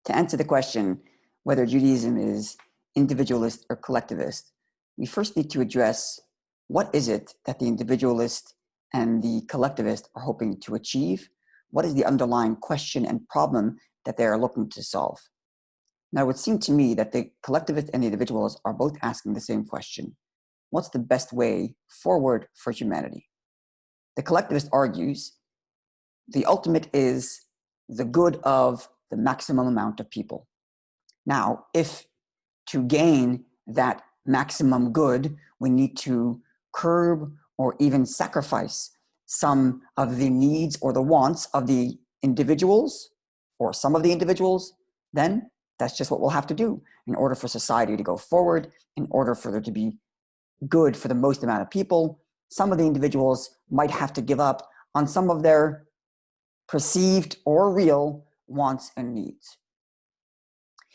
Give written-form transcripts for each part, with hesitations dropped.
To answer the question whether Judaism is individualist or collectivist, we first need to address what is it that the individualist and the collectivist are hoping to achieve? What is the underlying question and problem that they are looking to solve? Now, it would seem to me that the collectivist and the individuals are both asking the same question. What's the best way forward for humanity? The collectivist argues the ultimate is the good of the maximum amount of people. Now, if to gain that maximum good, we need to curb or even sacrifice some of the needs or the wants of the individuals or some of the individuals, then that's just what we'll have to do in order for society to go forward, in order for there to be good for the most amount of people. Some of the individuals might have to give up on some of their perceived or real wants and needs.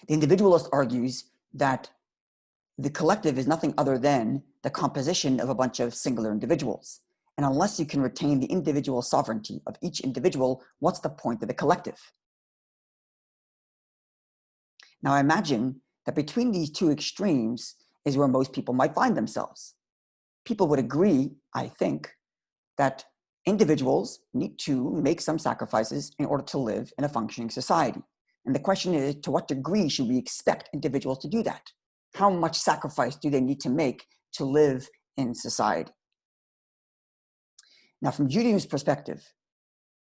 The individualist argues that the collective is nothing other than the composition of a bunch of singular individuals. And unless you can retain the individual sovereignty of each individual, what's the point of the collective? Now, I imagine that between these two extremes is where most people might find themselves. People would agree, I think, that individuals need to make some sacrifices in order to live in a functioning society. And the question is, to what degree should we expect individuals to do that? How much sacrifice do they need to make to live in society? Now, from Judaism's perspective,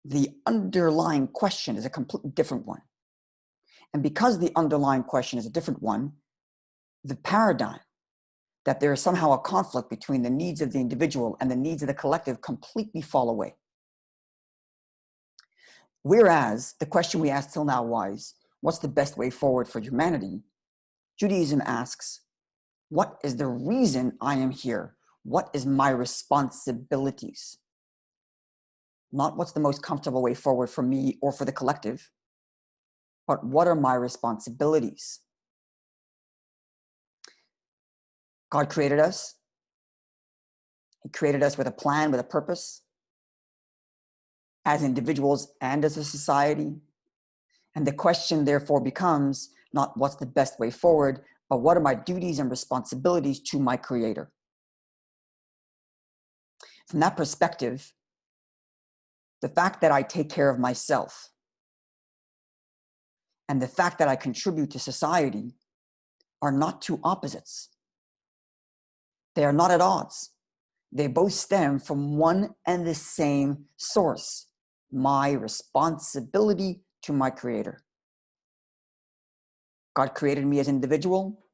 the underlying question is a completely different one. And because the underlying question is a different one, the paradigm that there is somehow a conflict between the needs of the individual and the needs of the collective completely fall away. Whereas the question we asked till now was, what's the best way forward for humanity? Judaism asks, what is the reason I am here? What is my responsibilities? Not what's the most comfortable way forward for me or for the collective, but what are my responsibilities? God created us. He created us with a plan, with a purpose, as individuals and as a society. And the question therefore becomes not what's the best way forward, but what are my duties and responsibilities to my Creator? From that perspective, the fact that I take care of myself and the fact that I contribute to society are not two opposites. They are not at odds. They both stem from one and the same source, my responsibility to my Creator. God created me as an individual.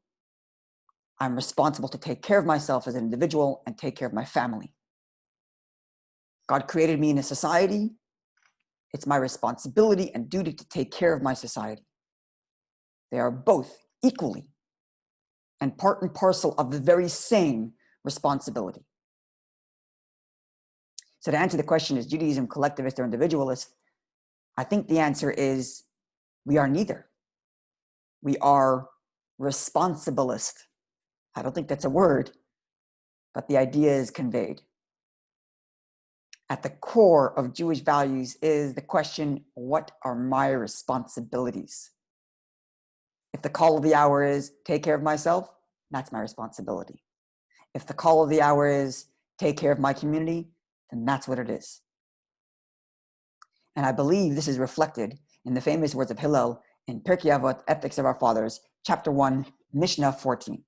I'm responsible to take care of myself as an individual and take care of my family. God created me in a society. It's my responsibility and duty to take care of my society. They are both equally and part and parcel of the very same responsibility. So to answer the question, is Judaism collectivist or individualist? I think the answer is we are neither. We are responsibilist. I don't think that's a word, but the idea is conveyed. At the core of Jewish values is the question, what are my responsibilities? If the call of the hour is take care of myself, that's my responsibility. If the call of the hour is take care of my community, then that's what it is. And I believe this is reflected in the famous words of Hillel in Pirkay Avot, Ethics of Our Fathers, chapter 1, Mishnah 14.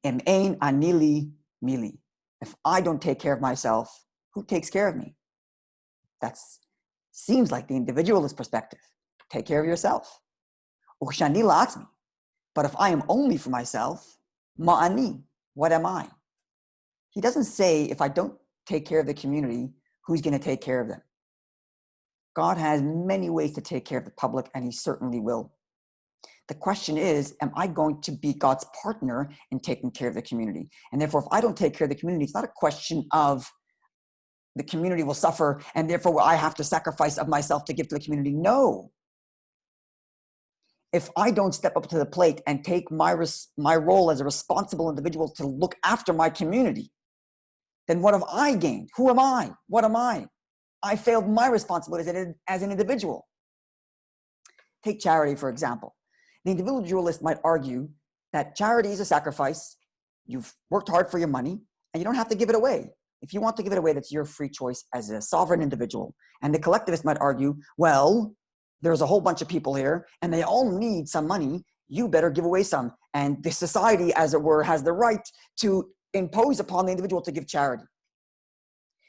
Em ein ani li mili. If I don't take care of myself, who takes care of me? That seems like the individualist perspective. Take care of yourself. Ukshani la'atzmi. But if I am only for myself, ma'ani, what am I? He doesn't say if I don't take care of the community, who's going to take care of them? God has many ways to take care of the public, and he certainly will. The question is, am I going to be God's partner in taking care of the community? And therefore, if I don't take care of the community, it's not a question of the community will suffer, and therefore I have to sacrifice of myself to give to the community. No. If I don't step up to the plate and take my role as a responsible individual to look after my community, then what have I gained? Who am I? What am I? I failed my responsibility as an individual. Take charity, for example. The individualist might argue that charity is a sacrifice. You've worked hard for your money, and you don't have to give it away. If you want to give it away, that's your free choice as a sovereign individual. And the collectivist might argue, well, there's a whole bunch of people here, and they all need some money. You better give away some. And the society, as it were, has the right to impose upon the individual to give charity.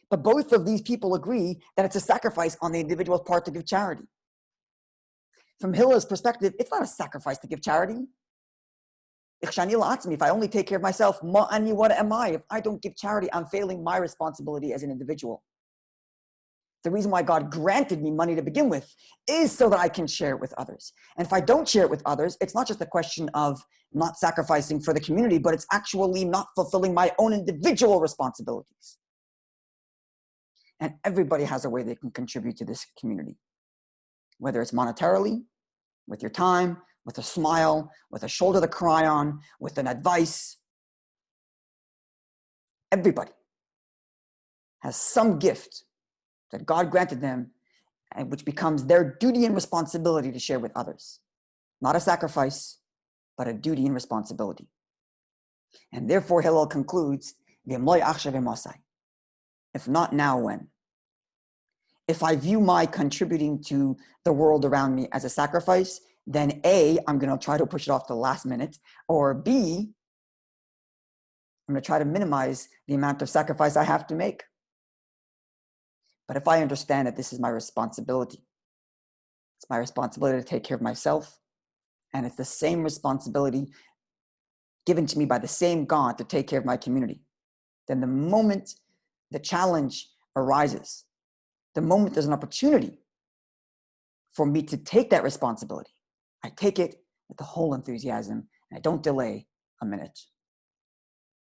But both of these people agree that it's a sacrifice on the individual's part to give charity. From Hillel's perspective, it's not a sacrifice to give charity. If I only take care of myself, what am I? If I don't give charity, I'm failing my responsibility as an individual. The reason why God granted me money to begin with is so that I can share it with others. And if I don't share it with others, it's not just a question of not sacrificing for the community, but it's actually not fulfilling my own individual responsibilities. And everybody has a way they can contribute to this community, whether it's monetarily, with your time, with a smile, with a shoulder to cry on, with an advice. Everybody has some gift that God granted them, and which becomes their duty and responsibility to share with others. Not a sacrifice, but a duty and responsibility. And therefore, Hillel concludes, if not now, when? If I view my contributing to the world around me as a sacrifice, then A, I'm going to try to push it off to the last minute, or B, I'm going to try to minimize the amount of sacrifice I have to make. But if I understand that this is my responsibility, it's my responsibility to take care of myself, and it's the same responsibility given to me by the same God to take care of my community, then the moment the challenge arises, the moment there's an opportunity for me to take that responsibility, I take it with the whole enthusiasm, and I don't delay a minute.